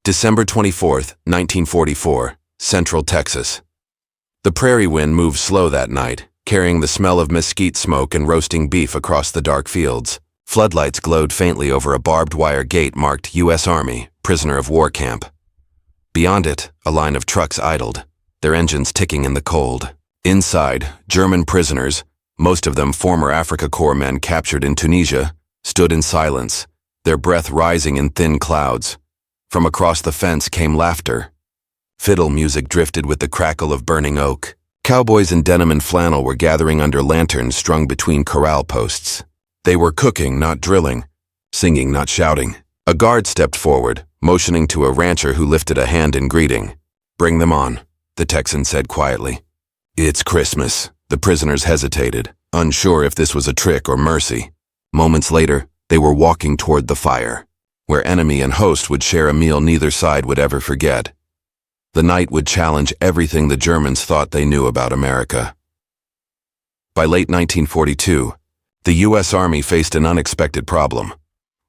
December 24th, 1944, Central Texas. The prairie wind moved slow that night, carrying the smell of mesquite smoke and roasting beef across the dark fields. Floodlights glowed faintly over a barbed wire gate marked U.S. Army, prisoner of war camp. Beyond it, a line of trucks idled, their engines ticking in the cold. Inside, German prisoners, most of them former Afrika Korps men captured in Tunisia, stood in silence, their breath rising in thin clouds. From across the fence came laughter. Fiddle music drifted with the crackle of burning oak. Cowboys in denim and flannel were gathering under lanterns strung between corral posts. They were cooking, not drilling, singing, not shouting. A guard stepped forward, motioning to a rancher who lifted a hand in greeting. "Bring them on," the Texan said quietly. "It's Christmas." The prisoners hesitated, unsure if this was a trick or mercy. Moments later, they were walking toward the fire, where enemy and host would share a meal neither side would ever forget. The night would challenge everything the Germans thought they knew about America. By late 1942, the U.S. Army faced an unexpected problem.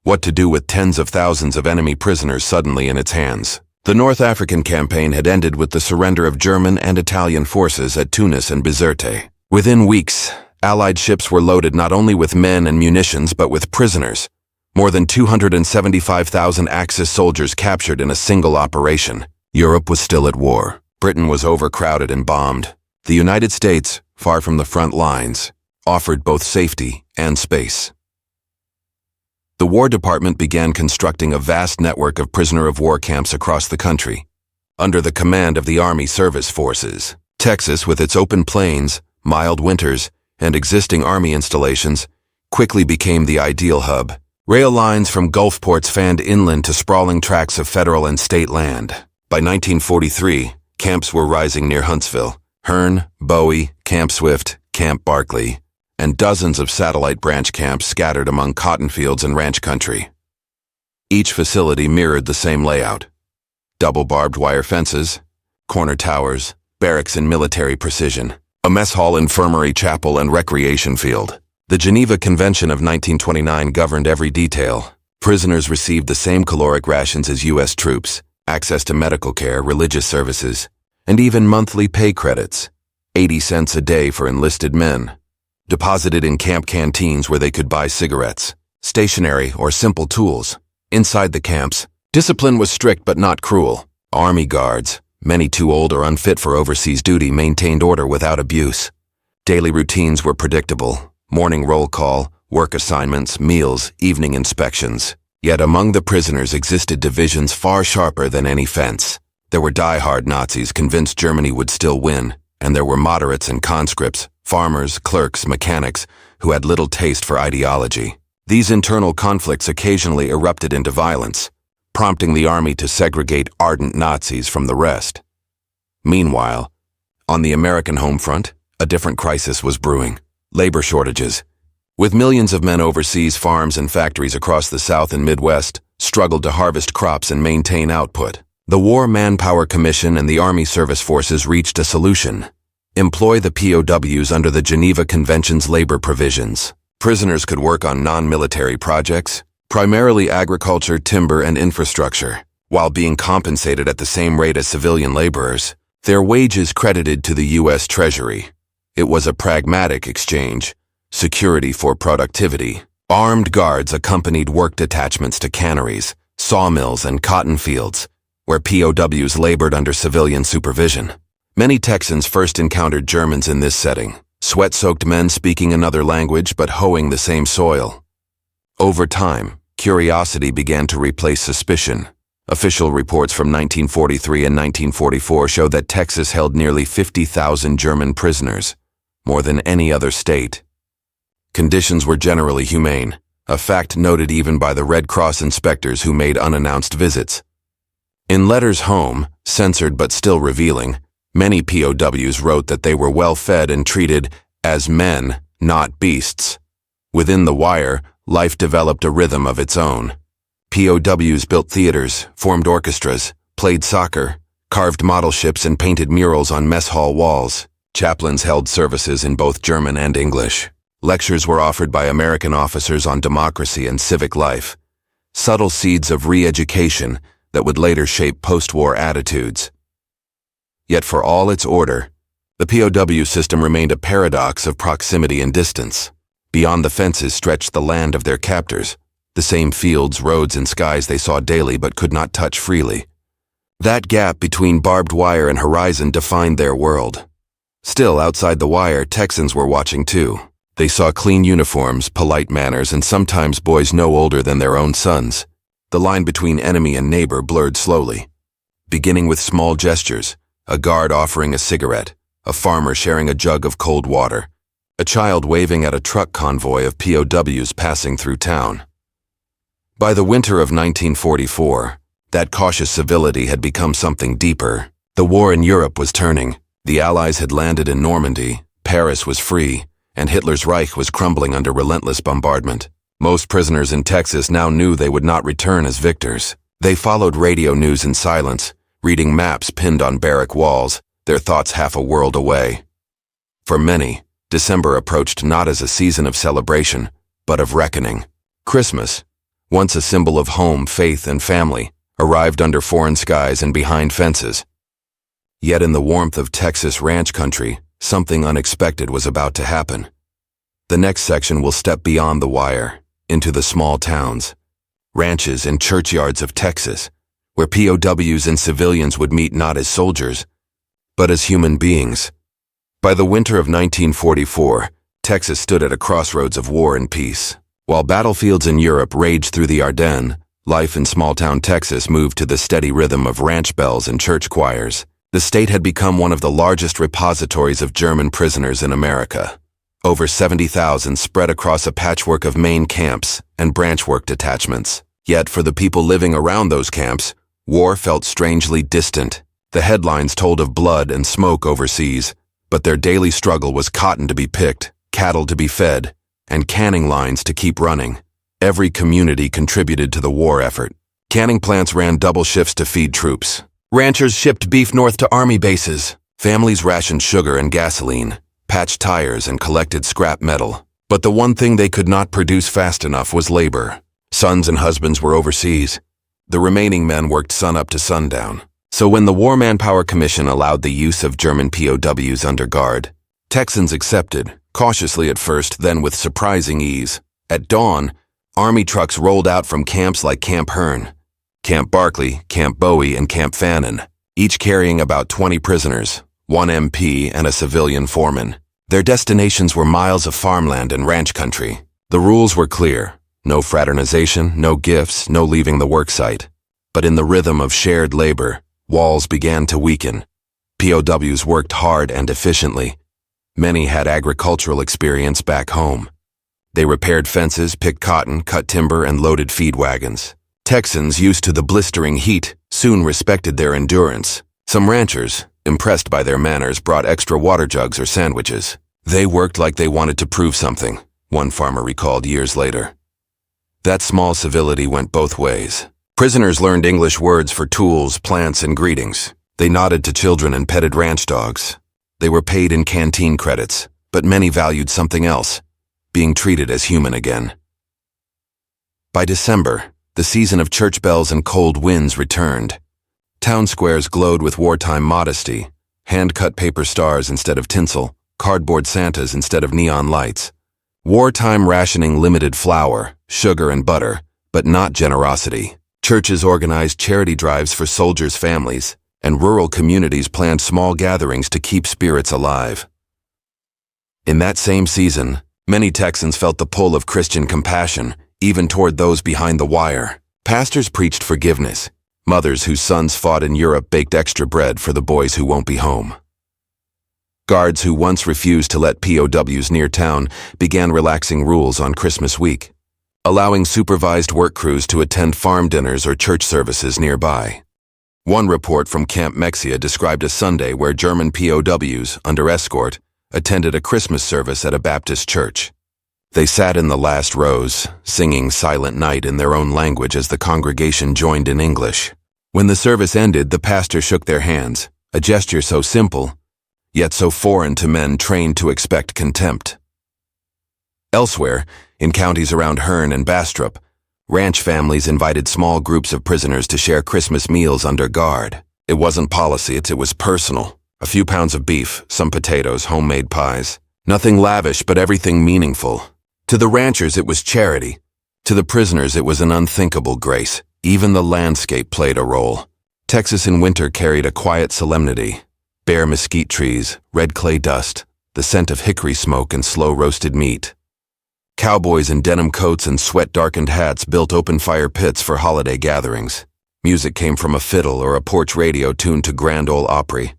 What to do with tens of thousands of enemy prisoners suddenly in its hands? The North African campaign had ended with the surrender of German and Italian forces at Tunis and Bizerte. Within weeks, Allied ships were loaded not only with men and munitions but with prisoners. More than 275,000 Axis soldiers captured in a single operation. Europe was still at war. Britain was overcrowded and bombed. The United States, far from the front lines, offered both safety and space. The War Department began constructing a vast network of prisoner-of-war camps across the country, under the command of the Army Service Forces. Texas, with its open plains, mild winters, and existing Army installations, quickly became the ideal hub. Rail lines from Gulf ports fanned inland to sprawling tracts of federal and state land. By 1943, camps were rising near Huntsville, Hearne, Bowie, Camp Swift, Camp Barkley, and dozens of satellite branch camps scattered among cotton fields and ranch country. Each facility mirrored the same layout: double barbed wire fences, corner towers, barracks in military precision, a mess hall, infirmary, chapel, and recreation field. The Geneva Convention of 1929 governed every detail. Prisoners received the same caloric rations as U.S. troops, access to medical care, religious services, and even monthly pay credits, 80 cents a day for enlisted men, deposited in camp canteens where they could buy cigarettes, stationery, or simple tools. Inside the camps, discipline was strict but not cruel. Army guards, many too old or unfit for overseas duty, maintained order without abuse. Daily routines were predictable: morning roll call, work assignments, meals, evening inspections. Yet among the prisoners existed divisions far sharper than any fence. There were die-hard Nazis convinced Germany would still win, and there were moderates and conscripts, farmers, clerks, mechanics, who had little taste for ideology. These internal conflicts occasionally erupted into violence, prompting the army to segregate ardent Nazis from the rest. Meanwhile, on the American home front, a different crisis was brewing: labor shortages. With millions of men overseas, farms and factories across the South and Midwest struggled to harvest crops and maintain output. The War Manpower Commission and the Army Service Forces reached a solution: employ the POWs under the Geneva Convention's labor provisions. Prisoners could work on non-military projects, primarily agriculture, timber, and infrastructure, while being compensated at the same rate as civilian laborers, their wages credited to the U.S. Treasury. It was a pragmatic exchange: security for productivity. Armed guards accompanied work detachments to canneries, sawmills, and cotton fields, where POWs labored under civilian supervision. Many Texans first encountered Germans in this setting: sweat-soaked men speaking another language but hoeing the same soil. Over time, curiosity began to replace suspicion. Official reports from 1943 and 1944 show that Texas held nearly 50,000 German prisoners, more than any other state. Conditions were generally humane, a fact noted even by the Red Cross inspectors who made unannounced visits. In letters home, censored but still revealing, many POWs wrote that they were well fed and treated as men, not beasts. Within the wire, life developed a rhythm of its own. POWs built theaters, formed orchestras, played soccer, carved model ships, and painted murals on mess hall walls. Chaplains held services in both German and English. Lectures were offered by American officers on democracy and civic life, subtle seeds of re-education that would later shape post-war attitudes. Yet for all its order, the POW system remained a paradox of proximity and distance. Beyond the fences stretched the land of their captors, the same fields, roads, and skies they saw daily but could not touch freely. That gap between barbed wire and horizon defined their world. Still, outside the wire, Texans were watching too. They saw clean uniforms, polite manners, and sometimes boys no older than their own sons. The line between enemy and neighbor blurred slowly, beginning with small gestures, a guard offering a cigarette, a farmer sharing a jug of cold water, a child waving at a truck convoy of POWs passing through town. By the winter of 1944, that cautious civility had become something deeper. The war in Europe was turning. The Allies had landed in Normandy, Paris was free, and Hitler's Reich was crumbling under relentless bombardment. Most prisoners in Texas now knew they would not return as victors. They followed radio news in silence, reading maps pinned on barrack walls, their thoughts half a world away. For many, December approached not as a season of celebration, but of reckoning. Christmas, once a symbol of home, faith, and family, arrived under foreign skies and behind fences. Yet in the warmth of Texas ranch country, something unexpected was about to happen. The next section will step beyond the wire, into the small towns, ranches and churchyards of Texas, where POWs and civilians would meet not as soldiers, but as human beings. By the winter of 1944, Texas stood at a crossroads of war and peace. While battlefields in Europe raged through the Ardennes, life in small-town Texas moved to the steady rhythm of ranch bells and church choirs. The state had become one of the largest repositories of German prisoners in America. Over 70,000 spread across a patchwork of main camps and branch-work detachments. Yet for the people living around those camps, war felt strangely distant. The headlines told of blood and smoke overseas, but their daily struggle was cotton to be picked, cattle to be fed, and canning lines to keep running. Every community contributed to the war effort. Canning plants ran double shifts to feed troops. Ranchers shipped beef north to army bases. Families rationed sugar and gasoline, patched tires, and collected scrap metal. But the one thing they could not produce fast enough was labor. Sons and husbands were overseas. The remaining men worked sunup to sundown. So when the War Manpower Commission allowed the use of German POWs under guard, Texans accepted, cautiously at first, then with surprising ease. At dawn, Army trucks rolled out from camps like Camp Hearn, Camp Barkley, Camp Bowie, and Camp Fannin, each carrying about 20 prisoners, one MP, and a civilian foreman. Their destinations were miles of farmland and ranch country. The rules were clear: no fraternization, no gifts, no leaving the worksite. But in the rhythm of shared labor, walls began to weaken. POWs worked hard and efficiently. Many had agricultural experience back home. They repaired fences, picked cotton, cut timber, and loaded feed wagons. Texans, used to the blistering heat, soon respected their endurance. Some ranchers, impressed by their manners, brought extra water jugs or sandwiches. They worked like they wanted to prove something, one farmer recalled years later. That small civility went both ways. Prisoners learned English words for tools, plants, and greetings. They nodded to children and petted ranch dogs. They were paid in canteen credits, but many valued something else: being treated as human again. By December, the season of church bells and cold winds returned. Town squares glowed with wartime modesty: hand-cut paper stars instead of tinsel, cardboard Santas instead of neon lights. Wartime rationing limited flour, sugar, and butter, but not generosity. Churches organized charity drives for soldiers' families, and rural communities planned small gatherings to keep spirits alive. In that same season, many Texans felt the pull of Christian compassion, even toward those behind the wire. Pastors preached forgiveness. Mothers whose sons fought in Europe baked extra bread for the boys who won't be home. Guards who once refused to let POWs near town began relaxing rules on Christmas week, allowing supervised work crews to attend farm dinners or church services nearby. One report from Camp Mexia described a Sunday where German POWs, under escort, attended a Christmas service at a Baptist church. They sat in the last rows, singing Silent Night in their own language as the congregation joined in English. When the service ended, the pastor shook their hands, a gesture so simple, yet so foreign to men trained to expect contempt. Elsewhere, in counties around Hearn and Bastrop, Ranch families invited small groups of prisoners to share Christmas meals under guard. It wasn't policy, it was personal. A few pounds of beef, some potatoes, homemade pies. Nothing lavish, but everything meaningful. To the ranchers, it was charity. To the prisoners, it was an unthinkable grace. Even the landscape played a role. Texas in winter carried a quiet solemnity. Bare mesquite trees, red clay dust, the scent of hickory smoke and slow-roasted meat. Cowboys in denim coats and sweat-darkened hats built open-fire pits for holiday gatherings. Music came from a fiddle or a porch radio tuned to Grand Ole Opry.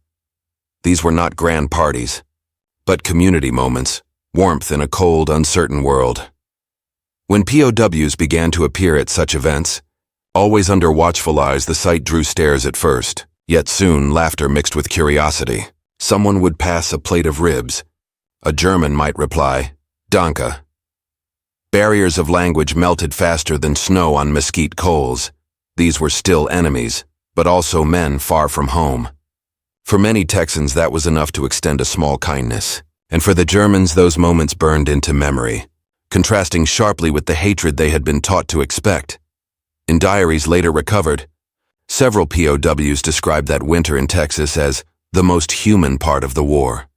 These were not grand parties, but community moments, warmth in a cold, uncertain world. When POWs began to appear at such events, always under watchful eyes, the sight drew stares at first, yet soon laughter mixed with curiosity. Someone would pass a plate of ribs. A German might reply, "Danke." Barriers of language melted faster than snow on mesquite coals. These were still enemies, but also men far from home. For many Texans, that was enough to extend a small kindness. And for the Germans, those moments burned into memory, contrasting sharply with the hatred they had been taught to expect. In diaries later recovered, several POWs described that winter in Texas as the most human part of the war.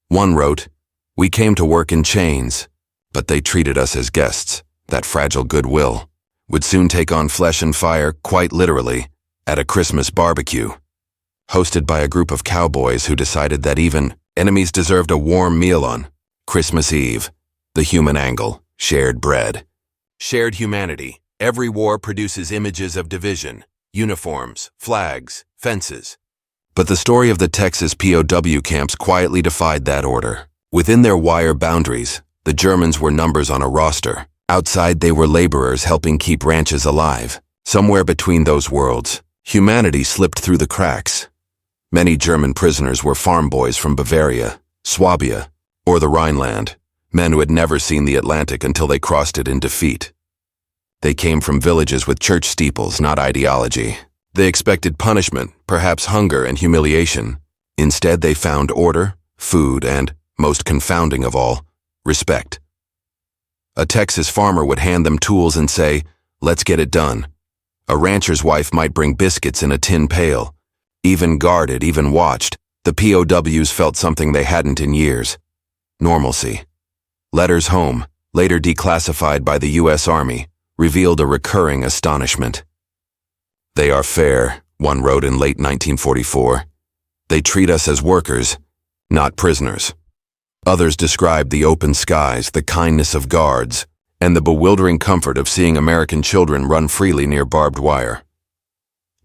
One wrote, "We came to work in chains, but they treated us as guests. That fragile goodwill would soon take on flesh and fire, quite literally, at a Christmas barbecue." Hosted by a group of cowboys who decided that even enemies deserved a warm meal on Christmas Eve. The human angle, shared bread. Shared humanity. Every war produces images of division, uniforms, flags, fences. But the story of the Texas POW camps quietly defied that order. Within their wire boundaries, the Germans were numbers on a roster. Outside, they were laborers helping keep ranches alive. Somewhere between those worlds, humanity slipped through the cracks. Many German prisoners were farm boys from Bavaria, Swabia, or the Rhineland, men who had never seen the Atlantic until they crossed it in defeat. They came from villages with church steeples, not ideology. They expected punishment, perhaps hunger and humiliation. Instead, they found order, food, and, most confounding of all, respect. A Texas farmer would hand them tools and say, "Let's get it done." A rancher's wife might bring biscuits in a tin pail. Even guarded, even watched, the POWs felt something they hadn't in years. Normalcy. Letters home, later declassified by the U.S. Army, revealed a recurring astonishment. "They are fair," one wrote in late 1944. "They treat us as workers, not prisoners." Others described the open skies, the kindness of guards, and the bewildering comfort of seeing American children run freely near barbed wire.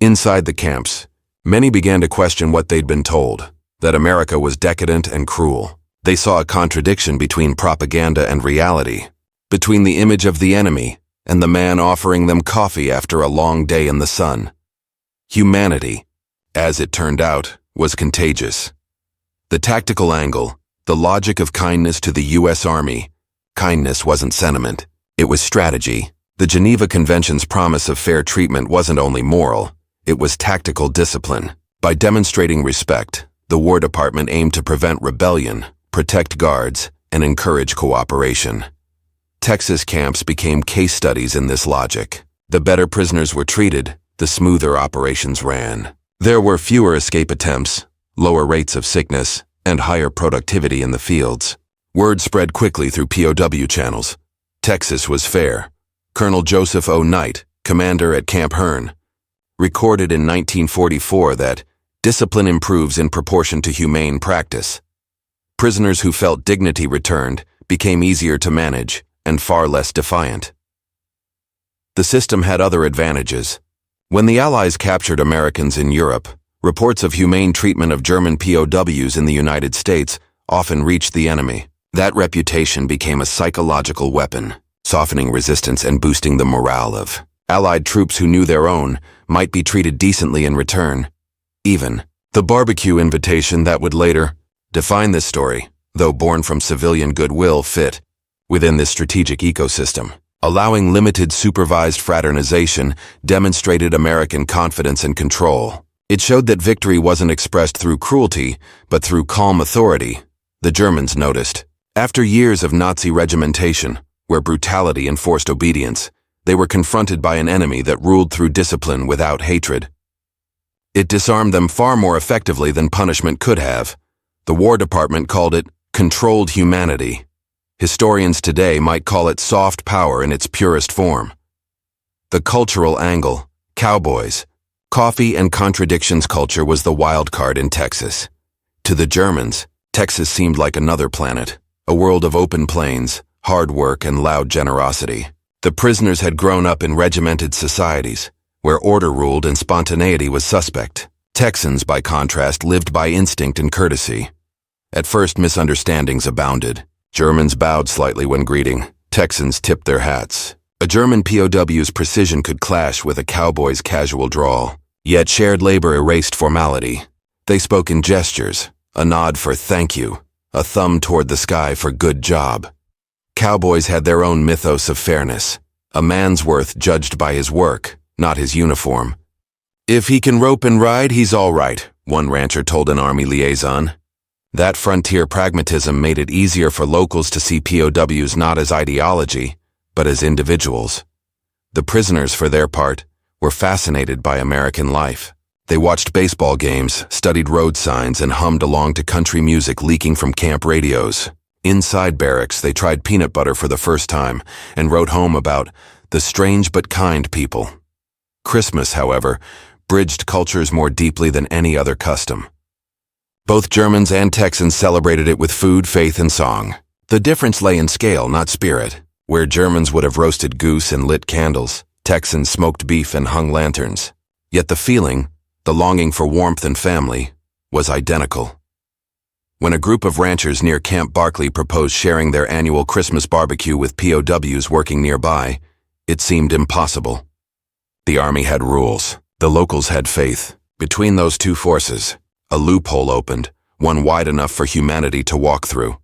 Inside the camps, many began to question what they'd been told, that America was decadent and cruel. They saw a contradiction between propaganda and reality, between the image of the enemy and the man offering them coffee after a long day in the sun. Humanity, as it turned out, was contagious. The tactical angle, the logic of kindness to the U.S. Army. Kindness wasn't sentiment, it was strategy. The Geneva Convention's promise of fair treatment wasn't only moral, it was tactical discipline. By demonstrating respect, the War Department aimed to prevent rebellion, protect guards, and encourage cooperation. Texas camps became case studies in this logic. The better prisoners were treated, the smoother operations ran. There were fewer escape attempts, lower rates of sickness, and higher productivity in the fields. Word spread quickly through POW channels. Texas was fair. Colonel Joseph O. Knight, commander at Camp Hearn, recorded in 1944 that discipline improves in proportion to humane practice. Prisoners who felt dignity returned became easier to manage and far less defiant. The system had other advantages. When the Allies captured Americans in Europe, reports of humane treatment of German POWs in the United States often reached the enemy. That reputation became a psychological weapon, softening resistance and boosting the morale of Allied troops who knew their own might be treated decently in return. Even the barbecue invitation that would later define this story, though born from civilian goodwill, fit within this strategic ecosystem. Allowing limited supervised fraternization demonstrated American confidence and control. It showed that victory wasn't expressed through cruelty, but through calm authority, the Germans noticed. After years of Nazi regimentation, where brutality enforced obedience, They were confronted by an enemy that ruled through discipline without hatred. It disarmed them far more effectively than punishment could have. The War Department called it controlled humanity. Historians today might call it soft power in its purest form. The cultural angle, Cowboys, coffee and contradictions culture was the wild card in Texas. To the Germans, Texas seemed like another planet, a world of open plains, hard work, and loud generosity. The prisoners had grown up in regimented societies, where order ruled and spontaneity was suspect. Texans, by contrast, lived by instinct and courtesy. At first, misunderstandings abounded. Germans bowed slightly when greeting. Texans tipped their hats. A German POW's precision could clash with a cowboy's casual drawl. Yet shared labor erased formality. They spoke in gestures, a nod for thank you, a thumb toward the sky for good job. Cowboys had their own mythos of fairness, a man's worth judged by his work, not his uniform. If he can rope and ride, he's all right, one rancher told an army liaison. That frontier pragmatism made it easier for locals to see POWs not as ideology, but as individuals. The prisoners, for their part, were fascinated by American life. They watched baseball games, studied road signs, and hummed along to country music leaking from camp radios. Inside barracks, they tried peanut butter for the first time and wrote home about the strange but kind people. Christmas, however, bridged cultures more deeply than any other custom. Both Germans and Texans celebrated it with food, faith, and song. The difference lay in scale, not spirit. Where Germans would have roasted goose and lit candles, Texans smoked beef and hung lanterns. Yet the feeling, the longing for warmth and family, was identical. When a group of ranchers near Camp Barkley proposed sharing their annual Christmas barbecue with POWs working nearby, it seemed impossible. The Army had rules. The locals had faith. Between those two forces, a loophole opened, one wide enough for humanity to walk through.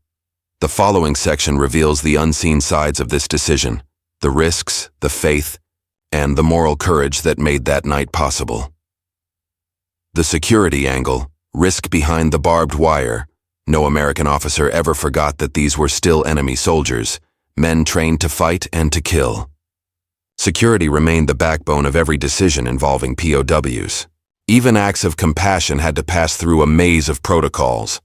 The following section reveals the unseen sides of this decision, the risks, the faith, and the moral courage that made that night possible. The security angle, risk behind the barbed wire. No American officer ever forgot that these were still enemy soldiers, men trained to fight and to kill. Security remained the backbone of every decision involving POWs. Even acts of compassion had to pass through a maze of protocols.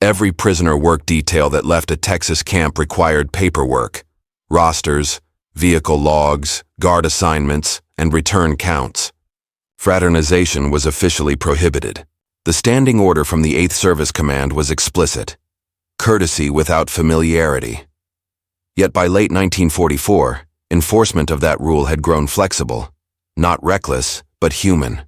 Every prisoner work detail that left a Texas camp required paperwork, rosters, vehicle logs, guard assignments, and return counts. Fraternization was officially prohibited. The standing order from the 8th Service Command was explicit: courtesy without familiarity. Yet by late 1944, enforcement of that rule had grown flexible, not reckless, but human.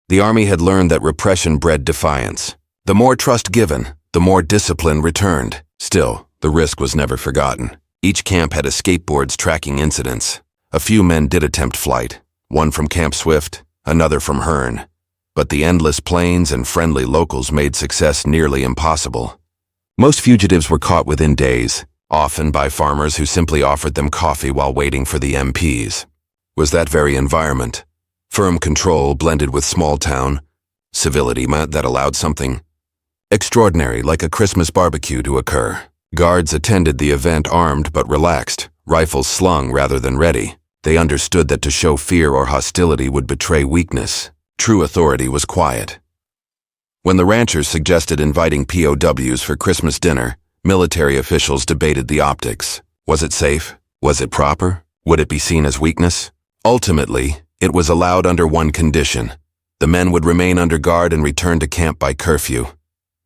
The Army had learned that repression bred defiance. The more trust given, the more discipline returned. Still, the risk was never forgotten. Each camp had escape boards tracking incidents. A few men did attempt flight, one from Camp Swift, another from Hearn. But the endless plains and friendly locals made success nearly impossible. Most fugitives were caught within days, often by farmers who simply offered them coffee while waiting for the MPs. Was that very environment, firm control blended with small town, civility that allowed something extraordinary like a Christmas barbecue to occur. Guards attended the event armed but relaxed, rifles slung rather than ready. They understood that to show fear or hostility would betray weakness. True authority was quiet. When the ranchers suggested inviting POWs for Christmas dinner, military officials debated the optics. Was it safe? Was it proper? Would it be seen as weakness? Ultimately, it was allowed under one condition. The men would remain under guard and return to camp by curfew.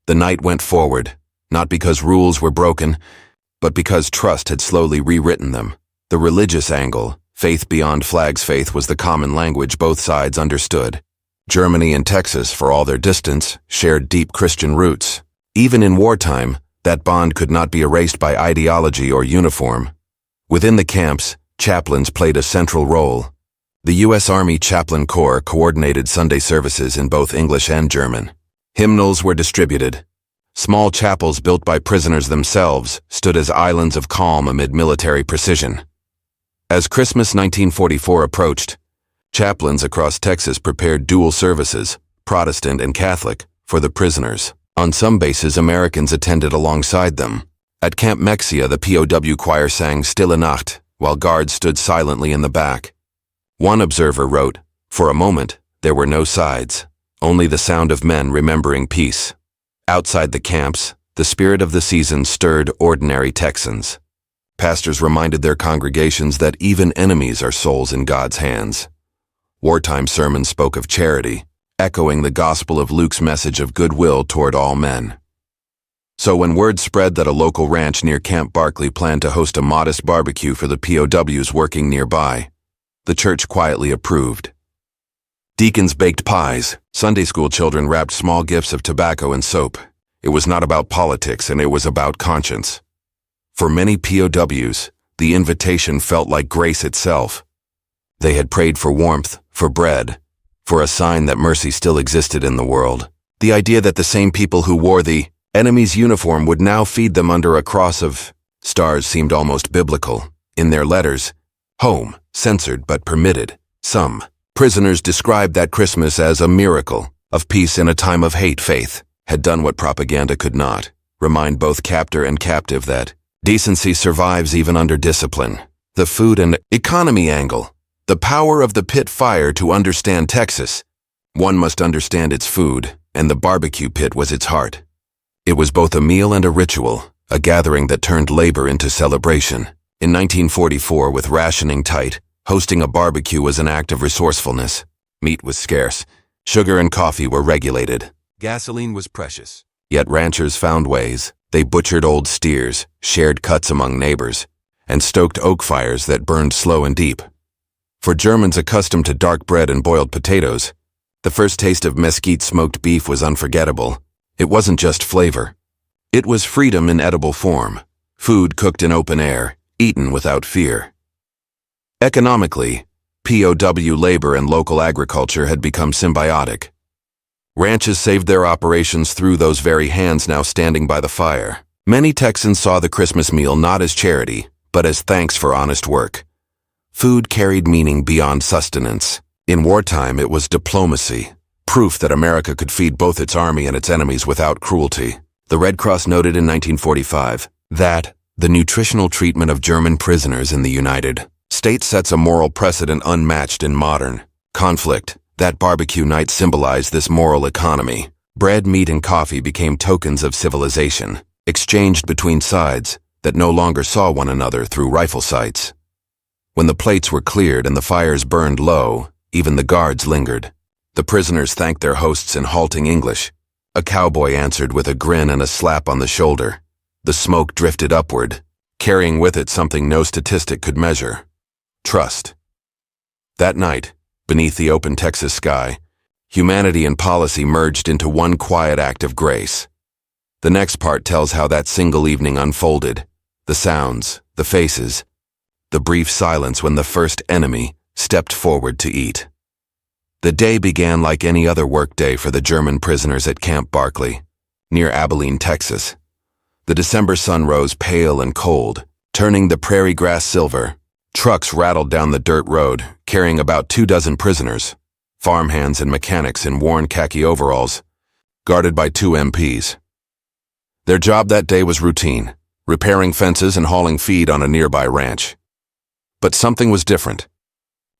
The night went forward, not because rules were broken, but because trust had slowly rewritten them. The religious angle, faith beyond flag's faith, was the common language both sides understood. Germany and Texas, for all their distance, shared deep Christian roots. Even in wartime, that bond could not be erased by ideology or uniform. Within the camps, chaplains played a central role. The U.S. Army Chaplain Corps coordinated Sunday services in both English and German. Hymnals were distributed. Small chapels built by prisoners themselves stood as islands of calm amid military precision. As Christmas 1944 approached, chaplains across Texas prepared dual services, Protestant and Catholic, for the prisoners. On some bases, Americans attended alongside them. At Camp Mexia, the POW choir sang Stille Nacht, while guards stood silently in the back. One observer wrote, "For a moment, there were no sides, only the sound of men remembering peace." Outside the camps, the spirit of the season stirred ordinary Texans. Pastors reminded their congregations that even enemies are souls in God's hands. Wartime sermons spoke of charity, echoing the gospel of Luke's message of goodwill toward all men. So when word spread that a local ranch near Camp Barkley planned to host a modest barbecue for the POWs working nearby, the church quietly approved. Deacons baked pies, Sunday school children wrapped small gifts of tobacco and soap. It was not about politics, and it was about conscience. For many POWs, the invitation felt like grace itself. They had prayed for warmth, for bread, for a sign that mercy still existed in the world. The idea that the same people who wore the enemy's uniform would now feed them under a cross of stars seemed almost biblical. In their letters, home, censored but permitted, some prisoners described that Christmas as a miracle of peace in a time of hate. Faith had done what propaganda could not, remind both captor and captive that decency survives even under discipline. The food and economy angle. The power of the pit fire. To understand Texas, one must understand its food, and the barbecue pit was its heart. It was both a meal and a ritual, a gathering that turned labor into celebration. In 1944, with rationing tight, hosting a barbecue was an act of resourcefulness. Meat was scarce. Sugar and coffee were regulated. Gasoline was precious. Yet ranchers found ways. They butchered old steers, shared cuts among neighbors, and stoked oak fires that burned slow and deep. For Germans accustomed to dark bread and boiled potatoes, the first taste of mesquite smoked beef was unforgettable. It wasn't just flavor. It was freedom in edible form, food cooked in open air, eaten without fear. Economically, POW labor and local agriculture had become symbiotic. Ranches saved their operations through those very hands now standing by the fire. Many Texans saw the Christmas meal not as charity, but as thanks for honest work. Food carried meaning beyond sustenance. In wartime, it was diplomacy, proof that America could feed both its army and its enemies without cruelty. The Red Cross noted in 1945 that the nutritional treatment of German prisoners in the United States sets a moral precedent unmatched in modern conflict. That barbecue night symbolized this moral economy. Bread, meat, and coffee became tokens of civilization, exchanged between sides that no longer saw one another through rifle sights. When the plates were cleared and the fires burned low, even the guards lingered. The prisoners thanked their hosts in halting English. A cowboy answered with a grin and a slap on the shoulder. The smoke drifted upward, carrying with it something no statistic could measure: trust. That night, beneath the open Texas sky, humanity and policy merged into one quiet act of grace. The next part tells how that single evening unfolded: the sounds, the faces, the brief silence when the first enemy stepped forward to eat. The day began like any other workday for the German prisoners at Camp Barkley, near Abilene, Texas. The December sun rose pale and cold, turning the prairie grass silver. Trucks rattled down the dirt road, carrying about 24 prisoners, farmhands and mechanics in worn khaki overalls, guarded by 2 MPs. Their job that day was routine, repairing fences and hauling feed on a nearby ranch. But something was different.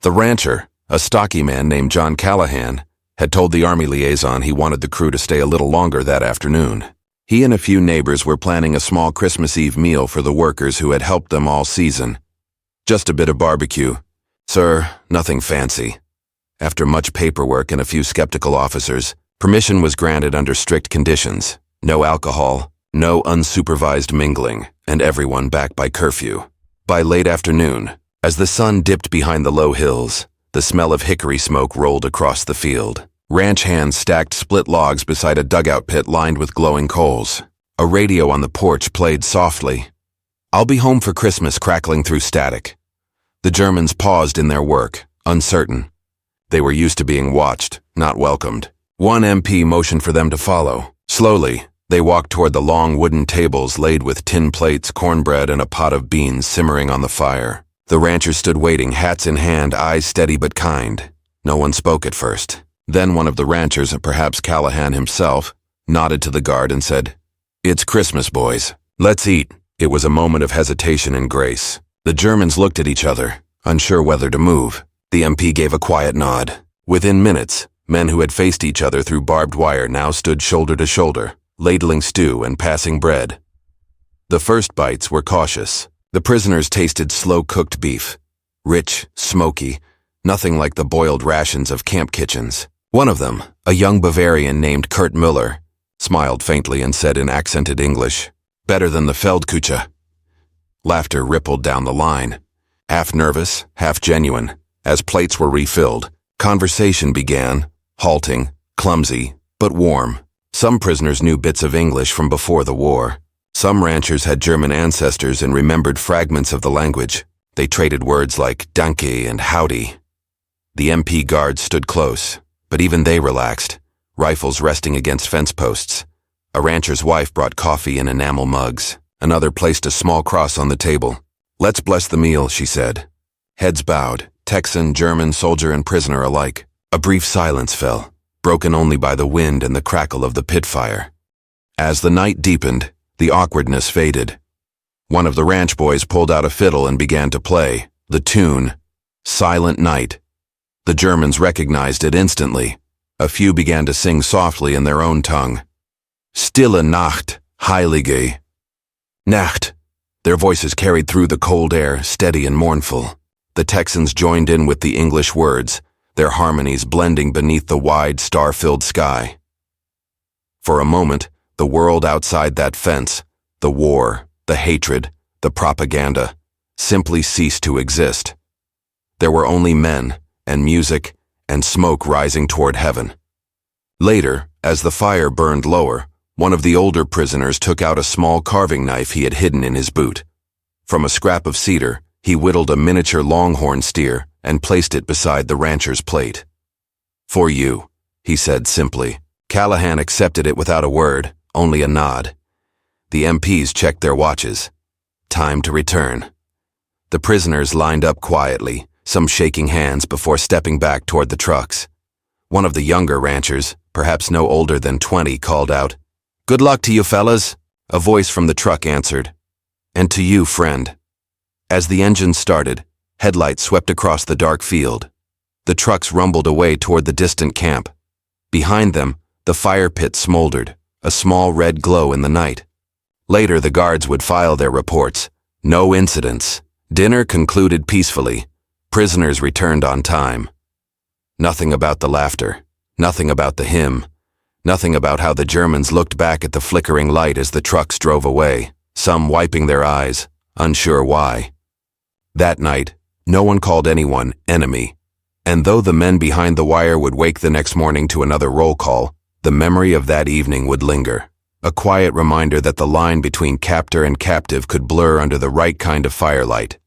The rancher, a stocky man named John Callahan, had told the Army liaison he wanted the crew to stay a little longer that afternoon. He and a few neighbors were planning a small Christmas Eve meal for the workers who had helped them all season. Just a bit of barbecue. Sir, nothing fancy. After much paperwork and a few skeptical officers, permission was granted under strict conditions. No alcohol, no unsupervised mingling, and everyone back by curfew. By late afternoon, as the sun dipped behind the low hills, the smell of hickory smoke rolled across the field. Ranch hands stacked split logs beside a dugout pit lined with glowing coals. A radio on the porch played softly. "I'll be home for Christmas," crackling through static. The Germans paused in their work, uncertain. They were used to being watched, not welcomed. One MP motioned for them to follow. Slowly, they walked toward the long wooden tables laid with tin plates, cornbread, and a pot of beans simmering on the fire. The ranchers stood waiting, hats in hand, eyes steady but kind. No one spoke at first. Then one of the ranchers, perhaps Callahan himself, nodded to the guard and said, "It's Christmas, boys. Let's eat." It was a moment of hesitation and grace. The Germans looked at each other, unsure whether to move. The MP gave a quiet nod. Within minutes, men who had faced each other through barbed wire now stood shoulder to shoulder, ladling stew and passing bread. The first bites were cautious. The prisoners tasted slow-cooked beef. Rich, smoky, nothing like the boiled rations of camp kitchens. One of them, a young Bavarian named Kurt Müller, smiled faintly and said in accented English, "Better than the Feldkuche." Laughter rippled down the line. Half nervous, half genuine. As plates were refilled, conversation began, halting, clumsy, but warm. Some prisoners knew bits of English from before the war. Some ranchers had German ancestors and remembered fragments of the language. They traded words like danke and howdy. The MP guards stood close, but even they relaxed, rifles resting against fence posts. A rancher's wife brought coffee in enamel mugs. Another placed a small cross on the table. "Let's bless the meal," she said. Heads bowed, Texan, German, soldier, and prisoner alike. A brief silence fell, broken only by the wind and the crackle of the pit fire. As the night deepened, the awkwardness faded. One of the ranch boys pulled out a fiddle and began to play. The tune, "Silent Night." The Germans recognized it instantly. A few began to sing softly in their own tongue. "Stille Nacht, Heilige." Nacht. Their voices carried through the cold air, steady and mournful. The Texans joined in with the English words, their harmonies blending beneath the wide, star-filled sky. For a moment, the world outside that fence, the war, the hatred, the propaganda, simply ceased to exist. There were only men, and music, and smoke rising toward heaven. Later, as the fire burned lower, one of the older prisoners took out a small carving knife he had hidden in his boot. From a scrap of cedar, he whittled a miniature longhorn steer and placed it beside the rancher's plate. "For you," he said simply. Callahan accepted it without a word, only a nod. The MPs checked their watches. Time to return. The prisoners lined up quietly, some shaking hands before stepping back toward the trucks. One of the younger ranchers, perhaps no older than 20, called out, "Good luck to you, fellas," a voice from the truck answered. "And to you, friend." As the engine started, headlights swept across the dark field. The trucks rumbled away toward the distant camp. Behind them, the fire pit smoldered, a small red glow in the night. Later, the guards would file their reports. No incidents. Dinner concluded peacefully. Prisoners returned on time. Nothing about the laughter. Nothing about the hymn. Nothing about how the Germans looked back at the flickering light as the trucks drove away, some wiping their eyes, unsure why. That night, no one called anyone enemy. And though the men behind the wire would wake the next morning to another roll call, the memory of that evening would linger. A quiet reminder that the line between captor and captive could blur under the right kind of firelight.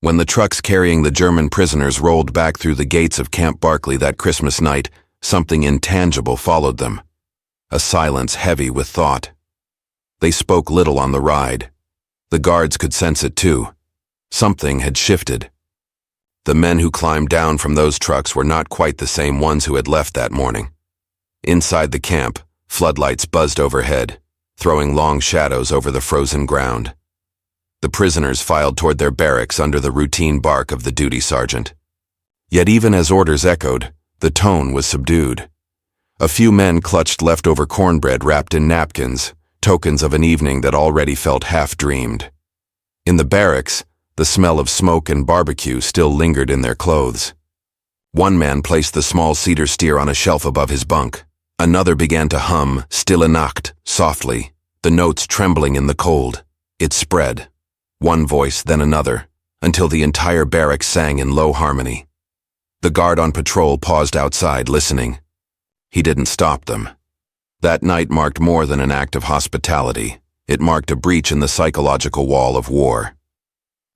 When the trucks carrying the German prisoners rolled back through the gates of Camp Barkley that Christmas night, something intangible followed them. A silence heavy with thought. They spoke little on the ride. The guards could sense it too. Something had shifted. The men who climbed down from those trucks were not quite the same ones who had left that morning. Inside the camp, floodlights buzzed overhead, throwing long shadows over the frozen ground. The prisoners filed toward their barracks under the routine bark of the duty sergeant. Yet even as orders echoed, the tone was subdued. A few men clutched leftover cornbread wrapped in napkins, tokens of an evening that already felt half-dreamed. In the barracks, the smell of smoke and barbecue still lingered in their clothes. One man placed the small cedar steer on a shelf above his bunk. Another began to hum Stille Nacht softly, the notes trembling in the cold. It spread, one voice then another, until the entire barracks sang in low harmony. The guard on patrol paused outside, listening. He didn't stop them. That night marked more than an act of hospitality. It marked a breach in the psychological wall of war.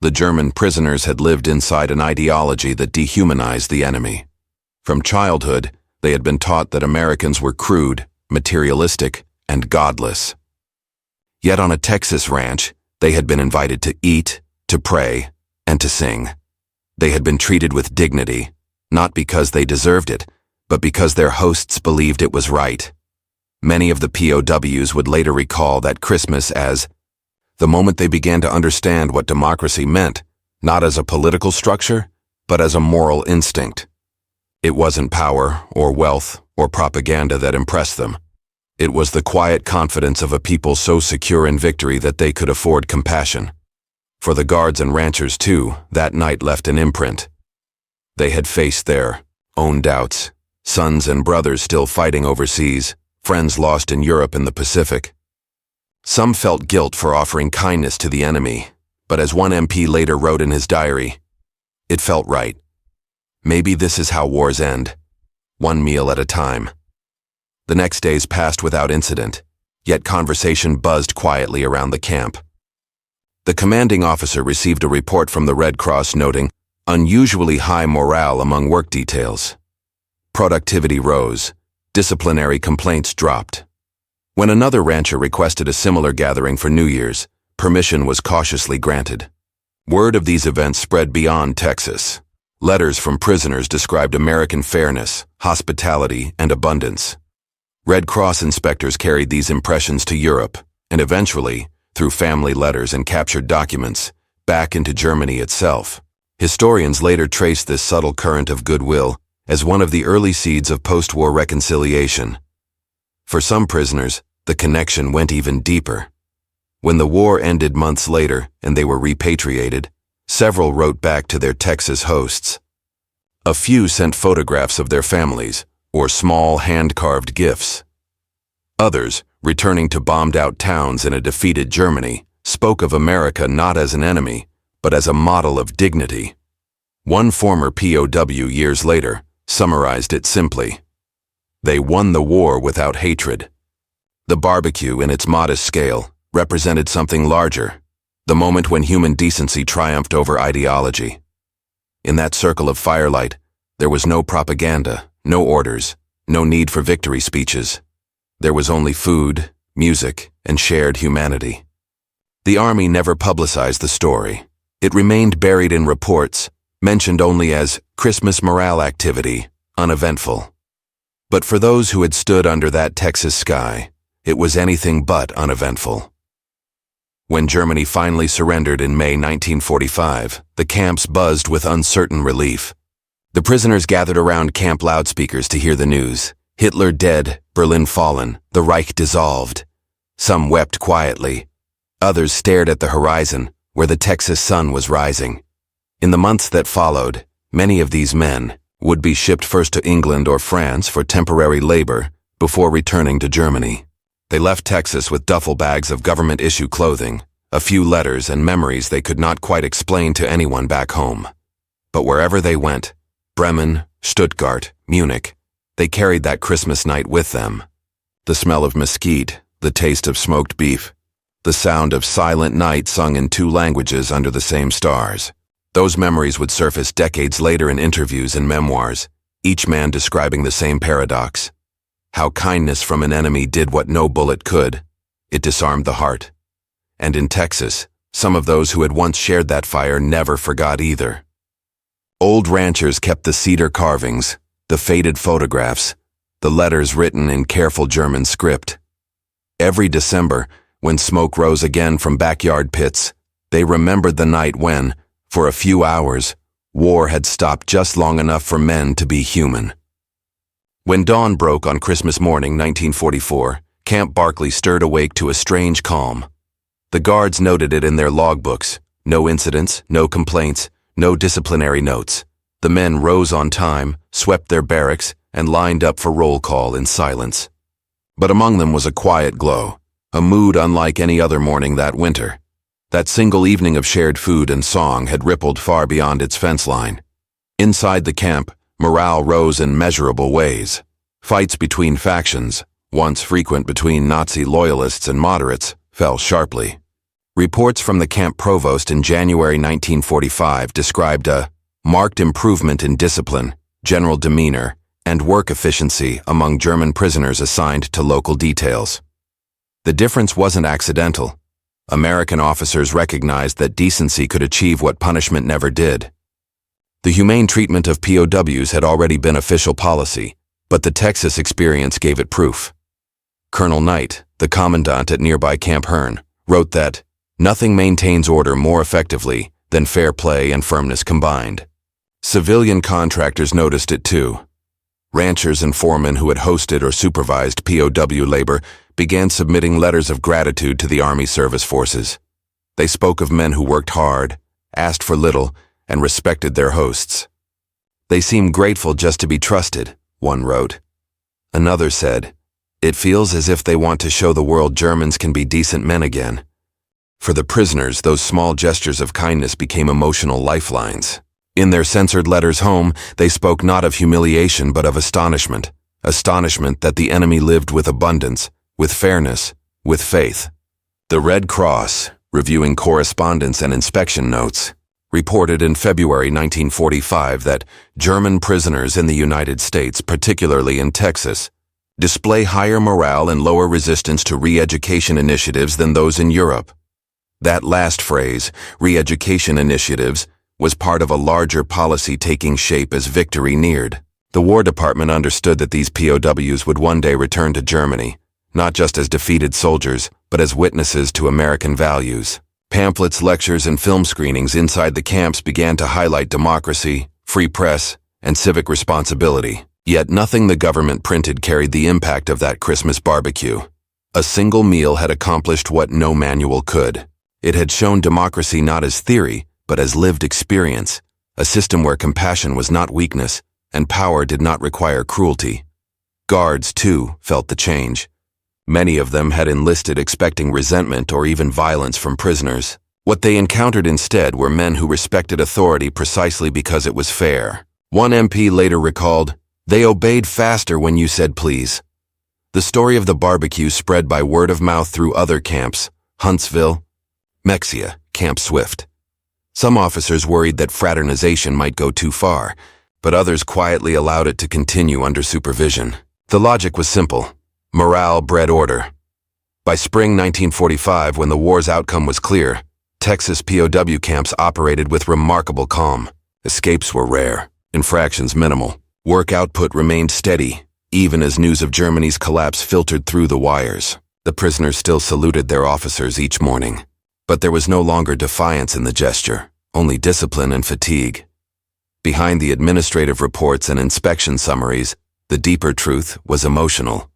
The German prisoners had lived inside an ideology that dehumanized the enemy. From childhood, they had been taught that Americans were crude, materialistic, and godless. Yet on a Texas ranch, they had been invited to eat, to pray, and to sing. They had been treated with dignity, not because they deserved it, but because their hosts believed it was right. Many of the POWs would later recall that Christmas as the moment they began to understand what democracy meant, not as a political structure, but as a moral instinct. It wasn't power or wealth or propaganda that impressed them. It was the quiet confidence of a people so secure in victory that they could afford compassion. For the guards and ranchers, too, that night left an imprint. They had faced their own doubts, sons and brothers still fighting overseas, friends lost in Europe and the Pacific. Some felt guilt for offering kindness to the enemy, but as one MP later wrote in his diary, it felt right. Maybe this is how wars end, one meal at a time. The next days passed without incident, yet conversation buzzed quietly around the camp. The commanding officer received a report from the Red Cross noting unusually high morale among work details. Productivity rose, disciplinary complaints dropped. When another rancher requested a similar gathering for New Year's, permission was cautiously granted. Word of these events spread beyond Texas. Letters from prisoners described American fairness, hospitality, and abundance. Red Cross inspectors carried these impressions to Europe, and eventually, through family letters and captured documents, back into Germany itself. Historians later traced this subtle current of goodwill as one of the early seeds of post-war reconciliation. For some prisoners, the connection went even deeper. When the war ended months later and they were repatriated, several wrote back to their Texas hosts. A few sent photographs of their families or small hand-carved gifts. Others, returning to bombed-out towns in a defeated Germany, spoke of America not as an enemy, but as a model of dignity. One former POW years later summarized it simply: they won the war without hatred. The barbecue, in its modest scale, represented something larger, the moment when human decency triumphed over ideology. In that circle of firelight, there was no propaganda, no orders, no need for victory speeches. There was only food, music, and shared humanity. The Army never publicized the story. It remained buried in reports, mentioned only as Christmas morale activity, uneventful. But for those who had stood under that Texas sky, it was anything but uneventful. When Germany finally surrendered in May 1945, the camps buzzed with uncertain relief. The prisoners gathered around camp loudspeakers to hear the news. Hitler dead, Berlin fallen, the Reich dissolved. Some wept quietly. Others stared at the horizon, where the Texas sun was rising. In the months that followed, many of these men would be shipped first to England or France for temporary labor before returning to Germany. They left Texas with duffel bags of government-issue clothing, a few letters and memories they could not quite explain to anyone back home. But wherever they went, Bremen, Stuttgart, Munich, they carried that Christmas night with them. The smell of mesquite, the taste of smoked beef, the sound of Silent Night sung in two languages under the same stars. Those memories would surface decades later in interviews and memoirs, each man describing the same paradox. How kindness from an enemy did what no bullet could. It disarmed the heart. And in Texas, some of those who had once shared that fire never forgot either. Old ranchers kept the cedar carvings, the faded photographs, the letters written in careful German script. Every December, when smoke rose again from backyard pits, they remembered the night when, for a few hours, war had stopped just long enough for men to be human. When dawn broke on Christmas morning 1944, Camp Barkley stirred awake to a strange calm. The guards noted it in their logbooks. No incidents, no complaints, no disciplinary notes. The men rose on time, swept their barracks, and lined up for roll call in silence. But among them was a quiet glow, a mood unlike any other morning that winter. That single evening of shared food and song had rippled far beyond its fence line. Inside the camp, morale rose in measurable ways. Fights between factions, once frequent between Nazi loyalists and moderates, fell sharply. Reports from the camp provost in January 1945 described a marked improvement in discipline, general demeanor, and work efficiency among German prisoners assigned to local details. The difference wasn't accidental. American officers recognized that decency could achieve what punishment never did. The humane treatment of POWs had already been official policy, but the Texas experience gave it proof. Colonel Knight, the commandant at nearby Camp Hearn, wrote that, "Nothing maintains order more effectively then fair play and firmness combined. Civilian contractors noticed it too. Ranchers and foremen who had hosted or supervised POW labor began submitting letters of gratitude to the Army Service Forces. They spoke of men who worked hard, asked for little, and respected their hosts. They seemed grateful just to be trusted, one wrote. Another said, "It feels as if they want to show the world Germans can be decent men again." For the prisoners, those small gestures of kindness became emotional lifelines. In their censored letters home, they spoke not of humiliation but of astonishment. Astonishment that the enemy lived with abundance, with fairness, with faith. The Red Cross, reviewing correspondence and inspection notes, reported in February 1945 that German prisoners in the United States, particularly in Texas, display higher morale and lower resistance to re-education initiatives than those in Europe. That last phrase, re-education initiatives, was part of a larger policy taking shape as victory neared. The War Department understood that these POWs would one day return to Germany, not just as defeated soldiers, but as witnesses to American values. Pamphlets, lectures, and film screenings inside the camps began to highlight democracy, free press, and civic responsibility. Yet nothing the government printed carried the impact of that Christmas barbecue. A single meal had accomplished what no manual could. It had shown democracy not as theory, but as lived experience, a system where compassion was not weakness, and power did not require cruelty. Guards, too, felt the change. Many of them had enlisted expecting resentment or even violence from prisoners. What they encountered instead were men who respected authority precisely because it was fair. One MP later recalled, "They obeyed faster when you said please." The story of the barbecue spread by word of mouth through other camps, Huntsville, Mexia, Camp Swift. Some officers worried that fraternization might go too far, but others quietly allowed it to continue under supervision. The logic was simple. Morale bred order. By spring 1945, when the war's outcome was clear, Texas POW camps operated with remarkable calm. Escapes were rare, infractions minimal. Work output remained steady, even as news of Germany's collapse filtered through the wires. The prisoners still saluted their officers each morning. But there was no longer defiance in the gesture, only discipline and fatigue. Behind the administrative reports and inspection summaries, the deeper truth was emotional.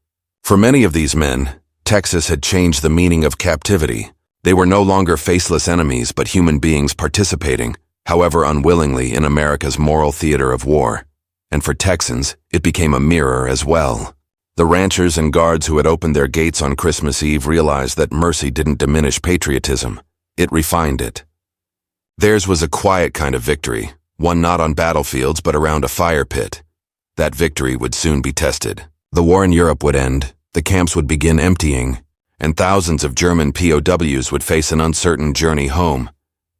For many of these men, Texas had changed the meaning of captivity. They were no longer faceless enemies but human beings participating, however unwillingly, in America's moral theater of war. And for Texans, it became a mirror as well. The ranchers and guards who had opened their gates on Christmas Eve realized that mercy didn't diminish patriotism, it refined it. Theirs was a quiet kind of victory, one not on battlefields but around a fire pit. That victory would soon be tested. The war in Europe would end, the camps would begin emptying, and thousands of German POWs would face an uncertain journey home,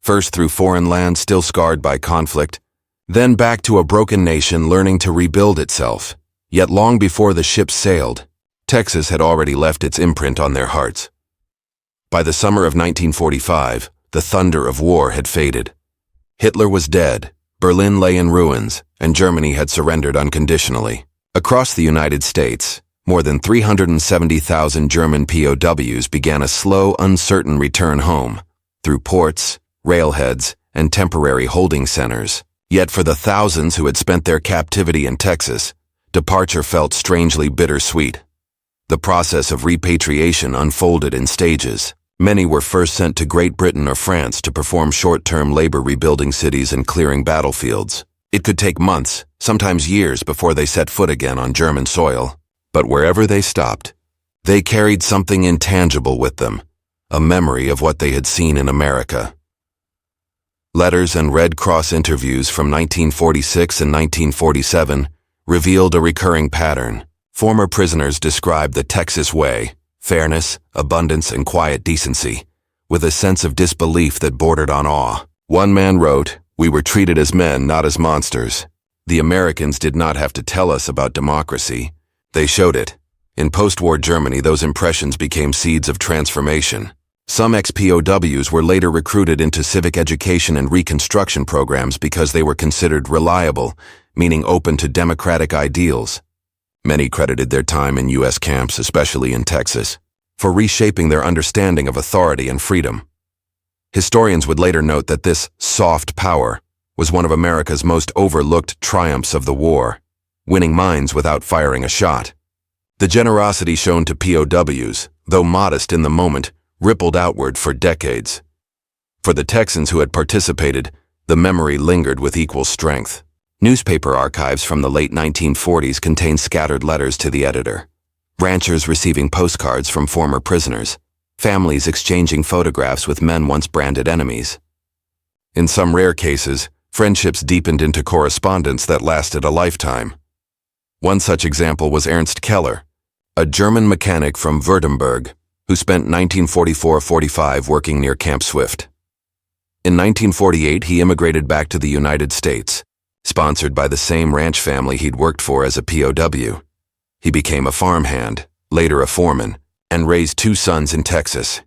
first through foreign lands still scarred by conflict, then back to a broken nation learning to rebuild itself. Yet long before the ships sailed, Texas had already left its imprint on their hearts. By the summer of 1945, the thunder of war had faded. Hitler was dead, Berlin lay in ruins, and Germany had surrendered unconditionally. Across the United States, more than 370,000 German POWs began a slow, uncertain return home, through ports, railheads, and temporary holding centers. Yet for the thousands who had spent their captivity in Texas, departure felt strangely bittersweet. The process of repatriation unfolded in stages. Many were first sent to Great Britain or France to perform short-term labor rebuilding cities and clearing battlefields. It could take months, sometimes years, before they set foot again on German soil. But wherever they stopped, they carried something intangible with them, a memory of what they had seen in America. Letters and Red Cross interviews from 1946 and 1947 revealed a recurring pattern. Former prisoners described the Texas way, fairness, abundance, and quiet decency, with a sense of disbelief that bordered on awe. One man wrote, "We were treated as men, not as monsters. The Americans did not have to tell us about democracy. They showed it." In post-war Germany, those impressions became seeds of transformation. Some ex-POWs were later recruited into civic education and reconstruction programs because they were considered reliable, meaning open to democratic ideals. Many credited their time in U.S. camps, especially in Texas, for reshaping their understanding of authority and freedom. Historians would later note that this soft power was one of America's most overlooked triumphs of the war, winning minds without firing a shot. The generosity shown to POWs, though modest in the moment, rippled outward for decades. For the Texans who had participated, the memory lingered with equal strength. Newspaper archives from the late 1940s contain scattered letters to the editor, ranchers receiving postcards from former prisoners, families exchanging photographs with men once branded enemies. In some rare cases, friendships deepened into correspondence that lasted a lifetime. One such example was Ernst Keller, a German mechanic from Württemberg, who spent 1944-45 working near Camp Swift. In 1948, he immigrated back to the United States, sponsored by the same ranch family he'd worked for as a POW. He became a farmhand, later a foreman, and raised 2 sons in Texas.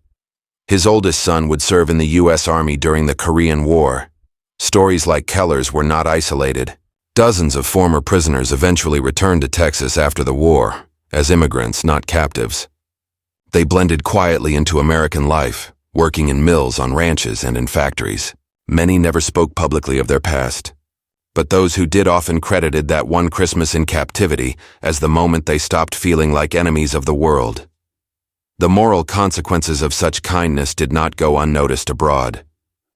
His oldest son would serve in the U.S. Army during the Korean War. Stories like Keller's were not isolated. Dozens of former prisoners eventually returned to Texas after the war, as immigrants, not captives. They blended quietly into American life, working in mills, on ranches, and in factories. Many never spoke publicly of their past, but those who did often credited that one Christmas in captivity as the moment they stopped feeling like enemies of the world. The moral consequences of such kindness did not go unnoticed abroad.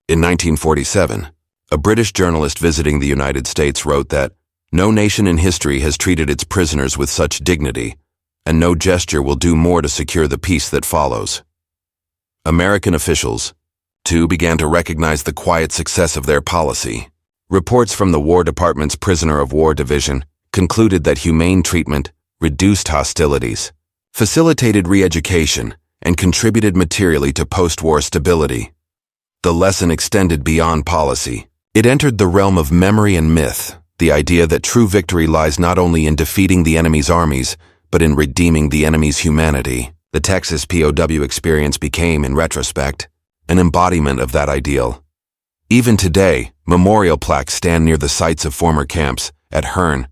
In 1947, a British journalist visiting the United States wrote that no nation in history has treated its prisoners with such dignity, and no gesture will do more to secure the peace that follows. American officials, too, began to recognize the quiet success of their policy. Reports from the War Department's Prisoner of War Division concluded that humane treatment reduced hostilities, facilitated re-education, and contributed materially to post-war stability. The lesson extended beyond policy. It entered the realm of memory and myth, the idea that true victory lies not only in defeating the enemy's armies, but in redeeming the enemy's humanity. The Texas POW experience became, in retrospect, an embodiment of that ideal. Even today, memorial plaques stand near the sites of former camps at Hearne,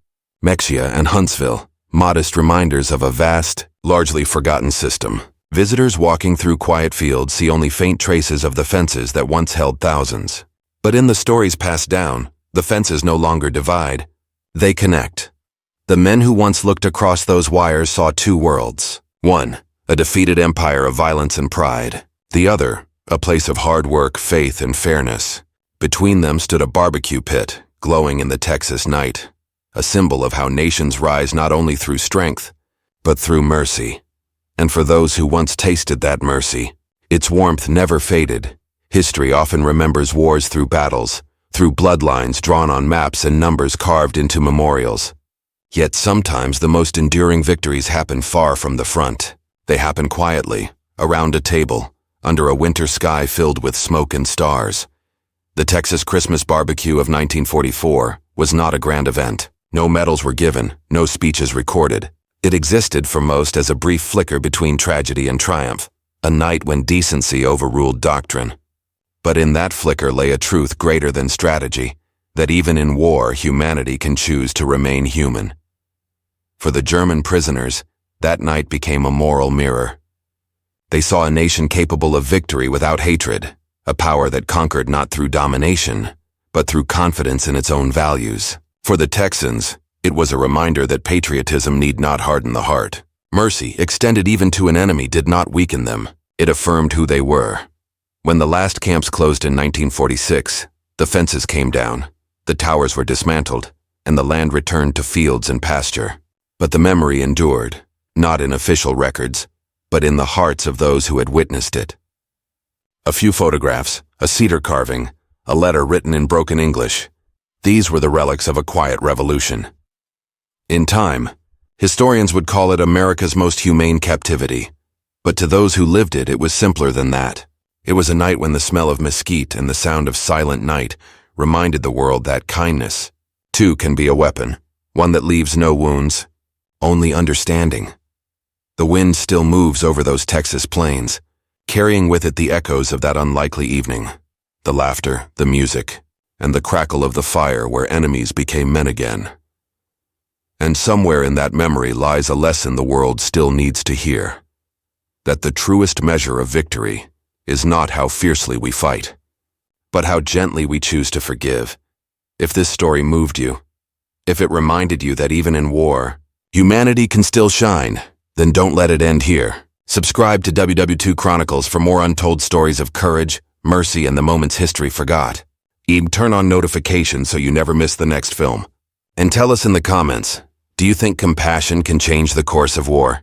Mexia, and Huntsville, modest reminders of a vast, largely forgotten system. Visitors walking through quiet fields see only faint traces of the fences that once held thousands. But in the stories passed down, the fences no longer divide, they connect. The men who once looked across those wires saw 2 worlds. One, a defeated empire of violence and pride. The other, a place of hard work, faith, and fairness. Between them stood a barbecue pit, glowing in the Texas night, a symbol of how nations rise not only through strength, but through mercy. And for those who once tasted that mercy, its warmth never faded. History often remembers wars through battles, through bloodlines drawn on maps and numbers carved into memorials. Yet sometimes the most enduring victories happen far from the front. They happen quietly, around a table, under a winter sky filled with smoke and stars. The Texas Christmas barbecue of 1944 was not a grand event. No medals were given, no speeches recorded. It existed for most as a brief flicker between tragedy and triumph, a night when decency overruled doctrine. But in that flicker lay a truth greater than strategy, that even in war humanity can choose to remain human. For the German prisoners, that night became a moral mirror. They saw a nation capable of victory without hatred, a power that conquered not through domination, but through confidence in its own values. For the Texans, it was a reminder that patriotism need not harden the heart. Mercy, extended even to an enemy, did not weaken them. It affirmed who they were. When the last camps closed in 1946, the fences came down, the towers were dismantled, and the land returned to fields and pasture. But the memory endured, not in official records, but in the hearts of those who had witnessed it. A few photographs, a cedar carving, a letter written in broken English. These were the relics of a quiet revolution. In time, historians would call it America's most humane captivity, but to those who lived it, it was simpler than that. It was a night when the smell of mesquite and the sound of silent night reminded the world that kindness, too, can be a weapon, one that leaves no wounds, only understanding. The wind still moves over those Texas plains, carrying with it the echoes of that unlikely evening, the laughter, the music, and the crackle of the fire where enemies became men again. And somewhere in that memory lies a lesson the world still needs to hear, that the truest measure of victory is not how fiercely we fight, but how gently we choose to forgive. If this story moved you, if it reminded you that even in war, humanity can still shine, then don't let it end here. Subscribe to WW2 Chronicles for more untold stories of courage, mercy, and the moments history forgot. Turn on notifications so you never miss the next film. And tell us in the comments, do you think compassion can change the course of war?